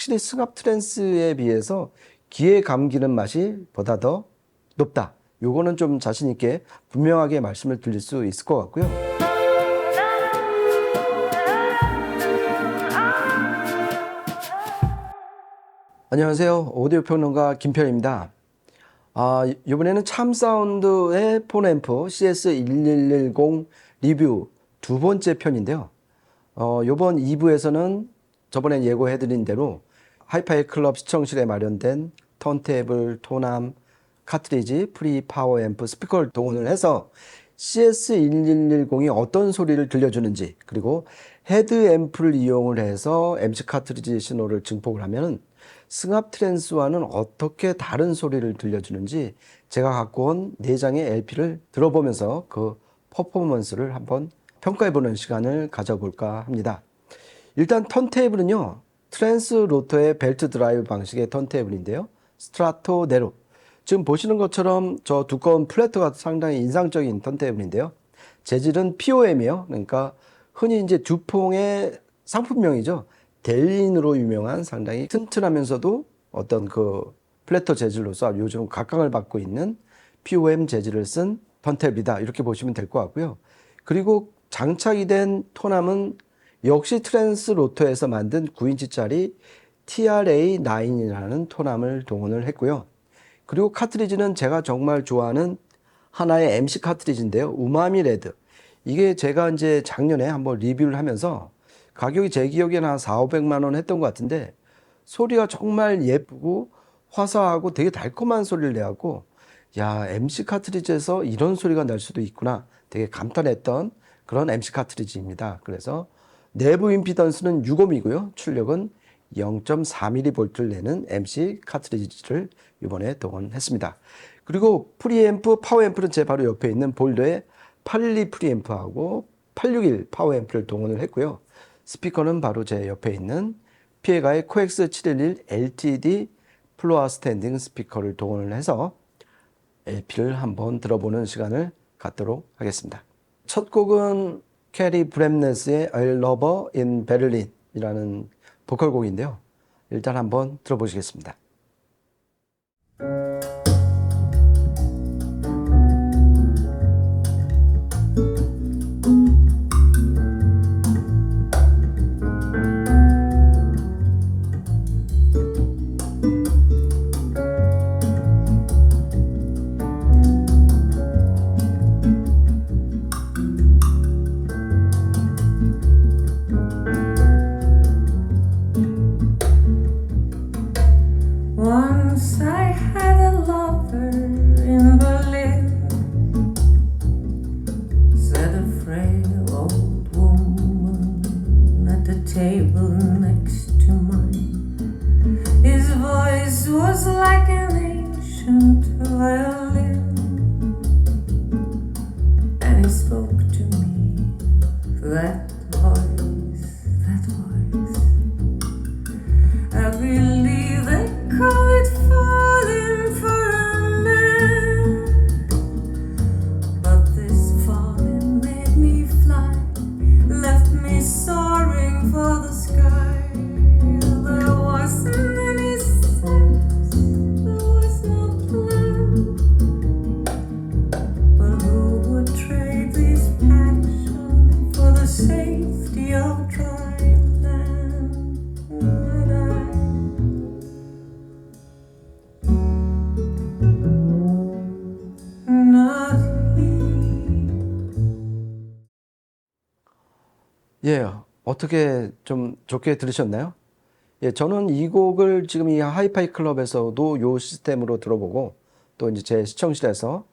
확실히 승합 트랜스에 비해서 귀에 감기는 맛이 보다 더 높다. 요거는 좀 자신 있게 분명하게 말씀을 드릴 수 있을 것 같고요. 안녕하세요. 오디오 평론가 김편입니다. 이번에는 참사운드의 폰앰프 CS1110 리뷰 두 번째 편인데요. 이번 2부에서는 저번에 예고해드린 대로 하이파이 클럽 시청실에 마련된 턴테이블, 토남, 카트리지, 프리 파워 앰프, 스피커를 동원을 해서 CS1110이 어떤 소리를 들려주는지, 그리고 헤드 앰프를 이용을 해서 MC 카트리지 신호를 증폭을 하면 승합 트랜스와는 어떻게 다른 소리를 들려주는지 제가 갖고 온 4장의 LP를 들어보면서 그 퍼포먼스를 한번 평가해보는 시간을 가져볼까 합니다. 일단 턴테이블은요, 트랜스 로터의 벨트 드라이브 방식의 턴테이블인데요. 스트라토 네로. 지금 보시는 것처럼 저 두꺼운 플래터가 상당히 인상적인 턴테이블인데요. 재질은 POM이에요. 그러니까 흔히 이제 듀퐁의 상품명이죠. 델린으로 유명한 상당히 튼튼하면서도 어떤 그 플래터 재질로서 요즘 각광을 받고 있는 POM 재질을 쓴 턴테이블이다. 이렇게 보시면 될 것 같고요. 그리고 장착이 된 토남은 역시 트랜스 로터에서 만든 9인치짜리 TRA9이라는 토남을 동원을 했고요. 그리고 카트리지는 제가 정말 좋아하는 하나의 MC 카트리지인데요. 우마미 레드. 이게 제가 이제 작년에 한번 리뷰를 하면서 가격이 제 기억에는 한 400~500만 원 했던 것 같은데 소리가 정말 예쁘고 화사하고 되게 달콤한 소리를 내갖고 야, MC 카트리지에서 이런 소리가 날 수도 있구나 되게 감탄했던 그런 MC 카트리지입니다. 그래서 내부 임피던스는 6ohm이고요. 출력은 0.4mV를 내는 MC 카트리지를 이번에 동원했습니다. 그리고 프리앰프, 파워앰프는 제 바로 옆에 있는 볼더의 812 프리앰프하고 861 파워앰프를 동원을 했고요. 스피커는 바로 제 옆에 있는 피에가의 코엑스 711 LTD 플로어 스탠딩 스피커를 동원을 해서 LP를 한번 들어보는 시간을 갖도록 하겠습니다. 첫 곡은 캐리 브렘네스의 A Lover in Berlin 이라는 보컬곡인데요. 일단 한번 들어보시겠습니다. Once I had a lover in Berlin, said a frail old woman at the table next to mine. His voice was like an ancient violin, and he spoke to me. That voice, I believe they call it falling for a man, but this falling made me fly, left me soaring for the sky. There wasn't any sense, there was no plan, but who would trade this passion for the safety of dry land? 예, 어떻게 좀 좋게 들으셨나요? 예, 저는 이 곡을 지금 이 하이파이 클럽에서도 요 시스템으로 들어보고 또 이제 제 시청실에서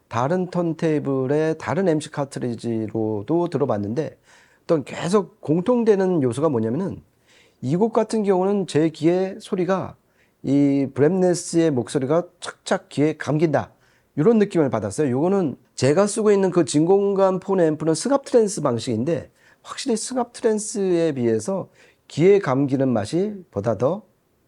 다른 턴테이블의 다른 MC 카트리지로도 들어봤는데 또 계속 공통되는 요소가 뭐냐면은 이 곡 같은 경우는 제 귀에 소리가 이 브렘네스의 목소리가 착착 귀에 감긴다. 이런 느낌을 받았어요. 요거는 제가 쓰고 있는 그 진공관 폰 앰프는 승합 트랜스 방식인데 확실히 승합 트랜스에 비해서 귀에 감기는 맛이 보다 더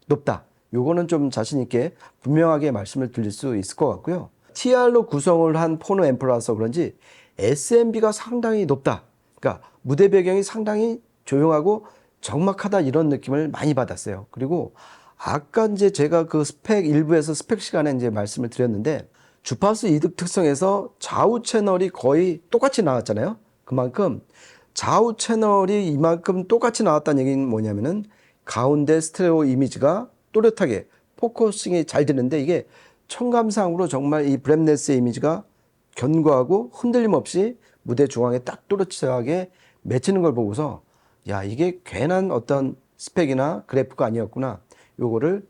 높다. 요거는 좀 자신 있게 분명하게 말씀을 드릴 수 있을 것 같고요. TR로 구성을 한 포노 앰프라서 그런지 SMB가 상당히 높다. 그러니까 무대 배경이 상당히 조용하고 적막하다 이런 느낌을 많이 받았어요. 그리고 아까 이제 제가 그 스펙 일부에서 스펙 시간에 이제 말씀을 드렸는데 주파수 이득 특성에서 좌우 채널이 거의 똑같이 나왔잖아요. 그만큼 좌우 채널이 이만큼 똑같이 나왔다는 얘기는 뭐냐면은 가운데 스테레오 이미지가 또렷하게 포커싱이 잘 되는데 이게 청감상으로 정말 이 브랩네스의 이미지가 견고하고 흔들림 없이 무대 중앙에 딱 또렷하게 맺히는 걸 보고서 야, 이게 괜한 어떤 스펙이나 그래프가 아니었구나. 요거를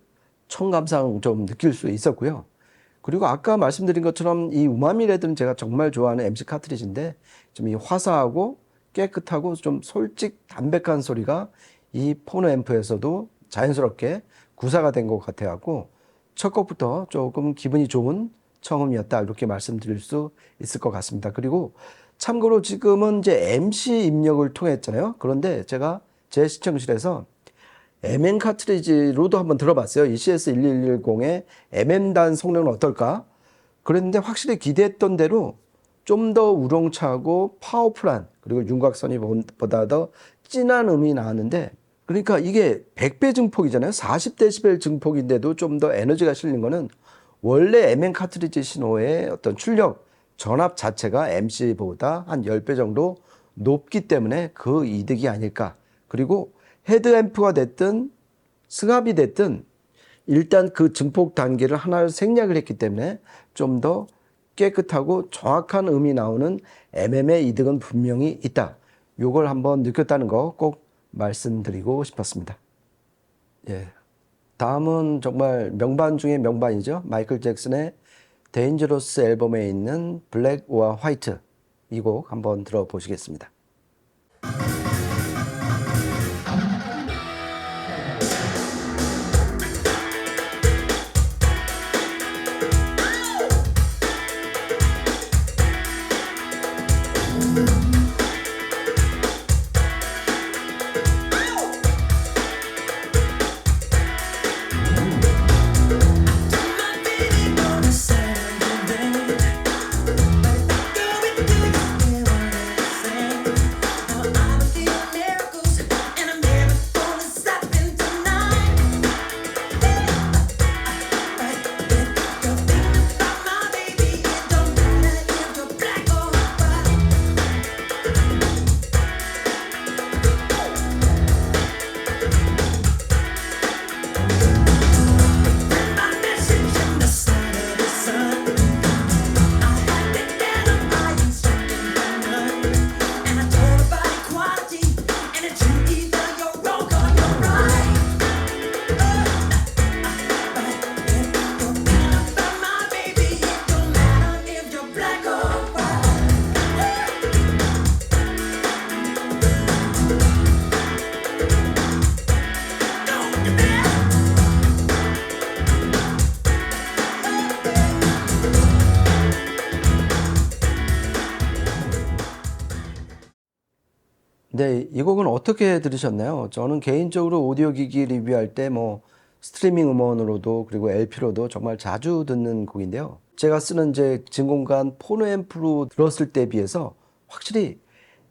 청감상 좀 느낄 수 있었고요. 그리고 아까 말씀드린 것처럼 이 우마미 레드는 제가 정말 좋아하는 MC 카트리지인데 좀 이 화사하고 깨끗하고 좀 솔직 담백한 소리가 이 포너 앰프에서도 자연스럽게 구사가 된 것 같아갖고 첫 곡부터 조금 기분이 좋은 청음이었다 이렇게 말씀드릴 수 있을 것 같습니다. 그리고 참고로 지금은 이제 MC 입력을 통했잖아요. 그런데 제가 제 시청실에서 MM 카트리지로도 한번 들어봤어요. 이 CS1110의 MM단 성능은 어떨까? 그랬는데 확실히 기대했던 대로 좀 더 우렁차고 파워풀한 그리고 윤곽선이 보다 더 진한 음이 나왔는데 그러니까 이게 100배 증폭이잖아요. 40데시벨 증폭인데도 좀 더 에너지가 실린 거는 원래 MM 카트리지 신호의 어떤 출력 전압 자체가 MC보다 한 10배 정도 높기 때문에 그 이득이 아닐까. 그리고 헤드앰프가 됐든 승합이 됐든 일단 그 증폭 단계를 하나를 생략을 했기 때문에 좀 더 깨끗하고 정확한 음이 나오는 MM의 이득은 분명히 있다. 요걸 한번 느꼈다는 거 꼭 말씀드리고 싶었습니다. 예. 다음은 정말 명반 중에 명반이죠. 마이클 잭슨의 데인저러스 앨범에 있는 블랙 오어 화이트 이 곡 한번 들어보시겠습니다. 네, 이 곡은 어떻게 들으셨나요? 저는 개인적으로 오디오 기기 리뷰할 때 뭐 스트리밍 음원으로도 그리고 LP로도 정말 자주 듣는 곡인데요. 제가 쓰는 이제 진공관 포노 앰프로 들었을 때에 비해서 확실히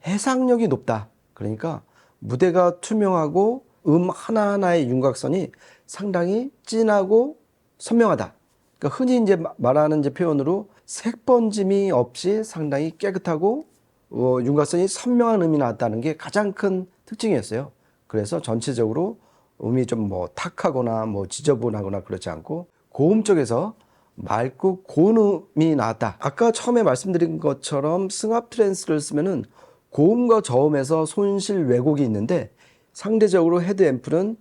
해상력이 높다. 그러니까 무대가 투명하고 음 하나하나의 윤곽선이 상당히 진하고 선명하다. 그러니까 흔히 이제 말하는 이제 표현으로 색 번짐이 없이 상당히 깨끗하고 윤곽선이 선명한 음이 나왔다는 게 가장 큰 특징이었어요. 그래서 전체적으로 음이 좀 뭐 탁하거나 뭐 지저분하거나 그렇지 않고 고음 쪽에서 맑고 고운 음이 나왔다. 아까 처음에 말씀드린 것처럼 승합 트랜스를 쓰면은 고음과 저음에서 손실 왜곡이 있는데 상대적으로 헤드 앰플은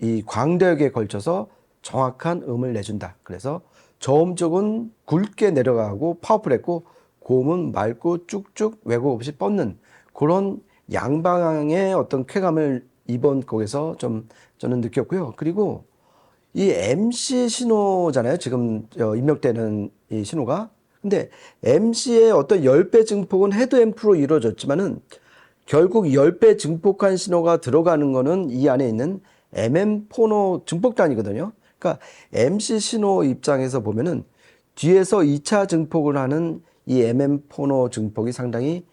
이 광대역에 걸쳐서 정확한 음을 내준다. 그래서 저음 쪽은 굵게 내려가고 파워풀했고 고음은 맑고 쭉쭉 왜곡 없이 뻗는 그런 양방향의 어떤 쾌감을 이번 곡에서 좀 저는 느꼈고요. 그리고 이 MC 신호잖아요. 지금 입력되는 이 신호가. 근데 MC의 어떤 10배 증폭은 헤드앰프로 이루어졌지만은 결국 10배 증폭한 신호가 들어가는 거는 이 안에 있는 MM 포노 증폭단이거든요. 그러니까 MC 신호 입장에서 보면은 뒤에서 2차 증폭을 하는 이 MM 포노 증폭이 상당히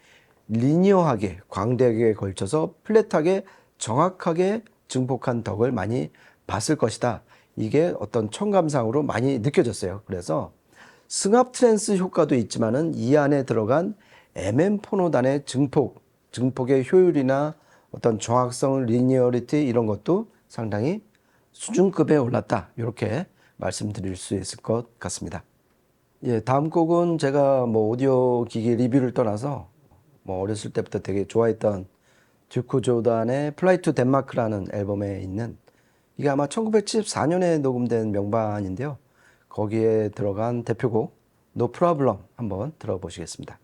리니어하게 광대역에 걸쳐서 플랫하게 정확하게 증폭한 덕을 많이 봤을 것이다. 이게 어떤 청감상으로 많이 느껴졌어요. 그래서 승합 트랜스 효과도 있지만은 이 안에 들어간 MM 포노단의 증폭의 효율이나 어떤 정확성, 리니어리티 이런 것도 상당히 수준급에 올랐다. 이렇게 말씀드릴 수 있을 것 같습니다. 예, 다음 곡은 제가 뭐 오디오 기기 리뷰를 떠나서 뭐 어렸을 때부터 되게 좋아했던 듀크 조단의 플라이 투 덴마크라는 앨범에 있는, 이게 아마 1974년에 녹음된 명반인데요. 거기에 들어간 대표곡 No Problem 한번 들어보시겠습니다.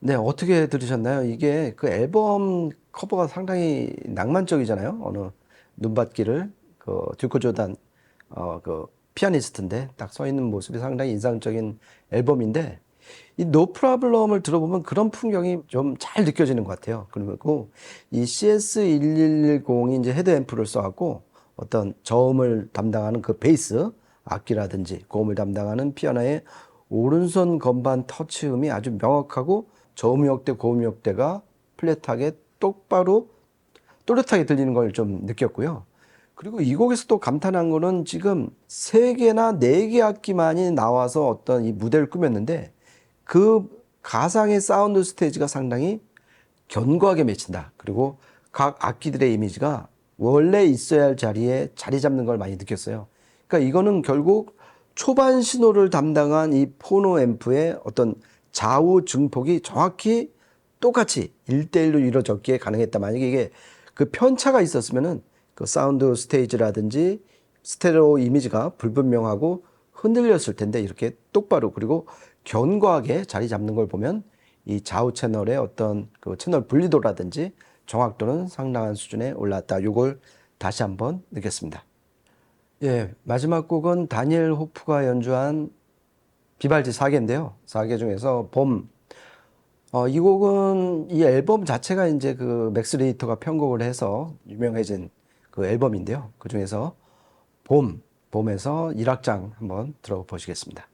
네, 어떻게 들으셨나요? 이게 그 앨범 커버가 상당히 낭만적이잖아요. 어느 눈밭길을 그 듀크 조단 그 피아니스트인데 딱 서 있는 모습이 상당히 인상적인 앨범인데, 이 노 프로블럼을 들어보면 그런 풍경이 좀 잘 느껴지는 것 같아요. 그리고 이 CS1110이 이제 헤드 앰프를 써갖고 어떤 저음을 담당하는 그 베이스 악기라든지 고음을 담당하는 피아노의 오른손 건반 터치음이 아주 명확하고 저음역대 고음역대가 플랫하게 똑바로 또렷하게 들리는 걸 좀 느꼈고요. 그리고 이 곡에서 또 감탄한 거는 지금 3개나 4개 악기만이 나와서 어떤 이 무대를 꾸몄는데 그 가상의 사운드 스테이지가 상당히 견고하게 맺힌다. 그리고 각 악기들의 이미지가 원래 있어야 할 자리에 자리 잡는 걸 많이 느꼈어요. 그러니까 이거는 결국 초반 신호를 담당한 이 포노 앰프의 어떤 좌우 증폭이 정확히 똑같이 1대1로 이루어졌기에 가능했다. 만약에 이게 그 편차가 있었으면은 그 사운드 스테이지라든지 스테레오 이미지가 불분명하고 흔들렸을 텐데 이렇게 똑바로 그리고 견고하게 자리 잡는 걸 보면 이 좌우 채널의 어떤 그 채널 분리도라든지 정확도는 상당한 수준에 올랐다. 이걸 다시 한번 느꼈습니다. 예, 마지막 곡은 다니엘 호프가 연주한 비발디 4개인데요. 4개 중에서 봄. 이 곡은 이 앨범 자체가 이제 그 맥스 리히터가 편곡을 해서 유명해진 그 앨범인데요. 그 중에서 봄에서 1악장 한번 들어보시겠습니다.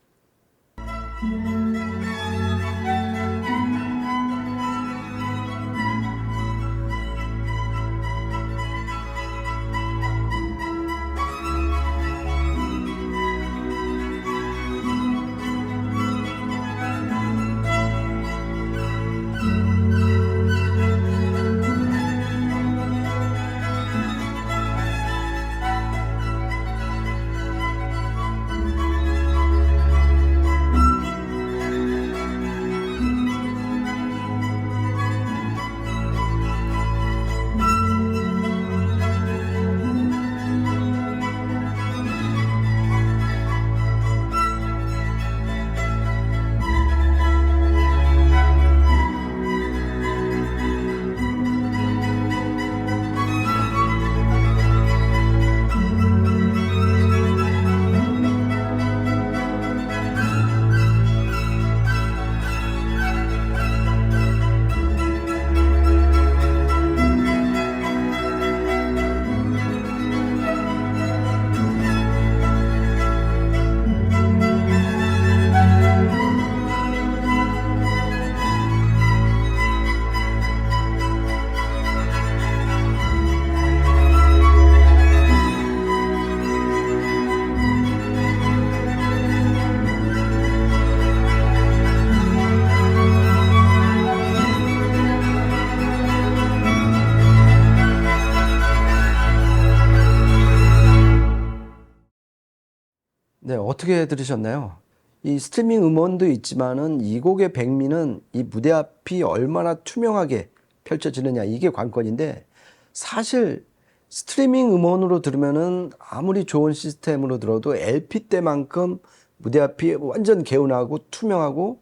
어떻게 들으셨나요? 이 스트리밍 음원도 있지만은 이 곡의 백미는 이 무대 앞이 얼마나 투명하게 펼쳐지느냐 이게 관건인데 사실 스트리밍 음원으로 들으면은 아무리 좋은 시스템으로 들어도 LP 때만큼 무대 앞이 완전 개운하고 투명하고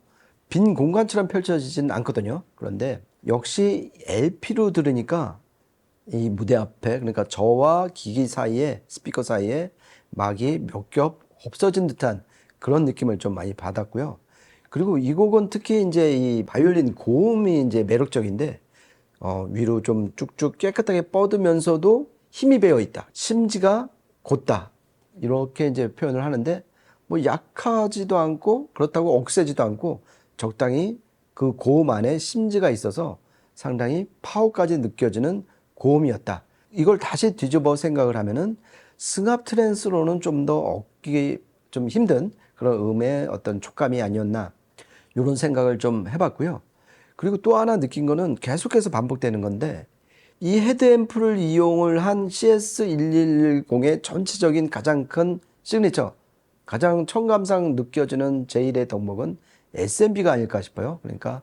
빈 공간처럼 펼쳐지진 않거든요. 그런데 역시 LP로 들으니까 이 무대 앞에 그러니까 저와 기기 사이에 스피커 사이에 막이 몇 겹 없어진 듯한 그런 느낌을 좀 많이 받았고요. 그리고 이 곡은 특히 이제 이 바이올린 고음이 이제 매력적인데 위로 좀 쭉쭉 깨끗하게 뻗으면서도 힘이 배어 있다. 심지가 곧다. 이렇게 이제 표현을 하는데 뭐 약하지도 않고 그렇다고 억세지도 않고 적당히 그 고음 안에 심지가 있어서 상당히 파워까지 느껴지는 고음이었다. 이걸 다시 뒤집어 생각을 하면은 승합 트랜스로는 좀 더 얻기 좀 힘든 그런 음의 어떤 촉감이 아니었나 이런 생각을 좀 해봤고요. 그리고 또 하나 느낀 거는 계속해서 반복되는 건데 이 헤드앰프를 이용을 한 CS1110의 전체적인 가장 큰 시그니처, 가장 청감상 느껴지는 제1의 덕목은 SMB가 아닐까 싶어요. 그러니까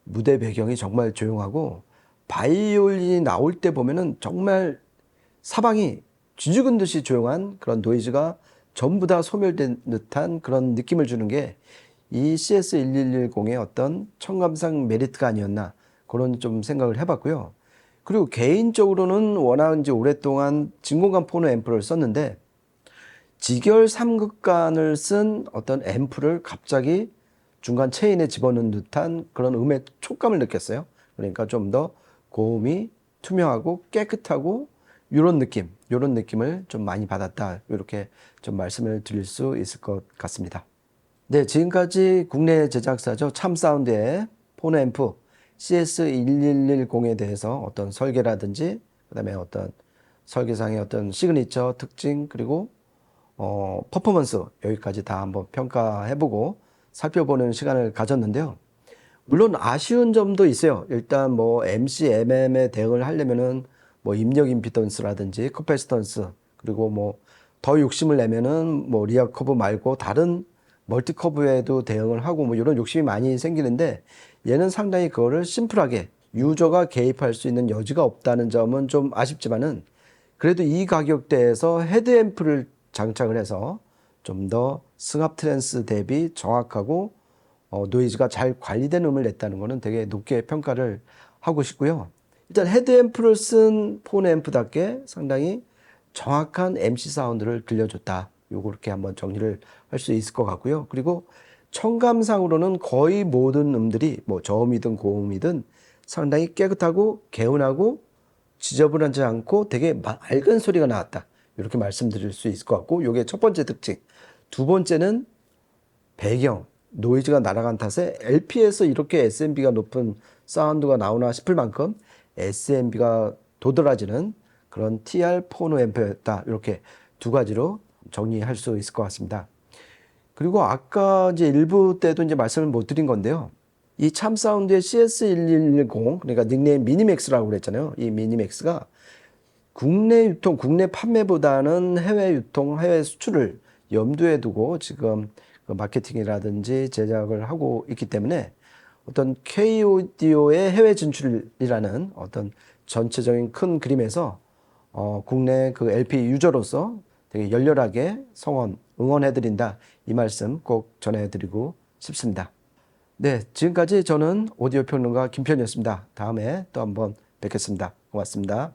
무대 배경이 정말 조용하고 바이올린이 나올 때 보면은 정말 사방이 쥐죽은 듯이 조용한 그런 노이즈가 전부 다 소멸된 듯한 그런 느낌을 주는 게 이 CS1110의 어떤 청감상 메리트가 아니었나 그런 좀 생각을 해봤고요. 그리고 개인적으로는 워낙 이제 오랫동안 진공관 포너 앰프를 썼는데 직열 3극관을 쓴 어떤 앰프를 갑자기 중간 체인에 집어넣은 듯한 그런 음의 촉감을 느꼈어요. 그러니까 좀 더 고음이 투명하고 깨끗하고 이런 느낌을 좀 많이 받았다. 이렇게 좀 말씀을 드릴 수 있을 것 같습니다. 네, 지금까지 국내 제작사죠. 참사운드의 포너 앰프 CS1110에 대해서 어떤 설계라든지 그다음에 어떤 설계상의 어떤 시그니처 특징 그리고 퍼포먼스 여기까지 다 한번 평가해보고 살펴보는 시간을 가졌는데요. 물론 아쉬운 점도 있어요. 일단 뭐 MC, MM에 대응을 하려면은 뭐 입력 임피던스라든지 커패시턴스 그리고 뭐 더 욕심을 내면은 뭐 리아 커브 말고 다른 멀티 커브에도 대응을 하고 뭐 이런 욕심이 많이 생기는데 얘는 상당히 그거를 심플하게 유저가 개입할 수 있는 여지가 없다는 점은 좀 아쉽지만은 그래도 이 가격대에서 헤드앰프를 장착을 해서 좀 더 승합 트랜스 대비 정확하고 노이즈가 잘 관리된 음을 냈다는 것은 되게 높게 평가를 하고 싶고요. 일단 헤드앰프를 쓴 폰 앰프답게 상당히 정확한 MC 사운드를 들려줬다. 요렇게 한번 정리를 할 수 있을 것 같고요. 그리고 청감상으로는 거의 모든 음들이 뭐 저음이든 고음이든 상당히 깨끗하고 개운하고 지저분하지 않고 되게 맑은 소리가 나왔다. 이렇게 말씀드릴 수 있을 것 같고 이게 첫 번째 특징. 두 번째는 배경, 노이즈가 날아간 탓에 LP에서 이렇게 SMB가 높은 사운드가 나오나 싶을 만큼 SMB가 도드라지는 그런 TR 포노 앰프였다. 이렇게 두 가지로 정리할 수 있을 것 같습니다. 그리고 아까 이제 일부 때도 이제 말씀을 못 드린 건데요. 이 참사운드의 CS1110, 그러니까 닉네임 미니맥스라고 그랬잖아요. 이 미니맥스가 국내 유통, 국내 판매보다는 해외 유통, 해외 수출을 염두에 두고 지금 그 마케팅이라든지 제작을 하고 있기 때문에 어떤 K-오디오의 해외 진출이라는 어떤 전체적인 큰 그림에서 국내 그 LP 유저로서 되게 열렬하게 응원해드린다. 이 말씀 꼭 전해드리고 싶습니다. 네, 지금까지 저는 오디오 평론가 김편이었습니다. 다음에 또 한번 뵙겠습니다. 고맙습니다.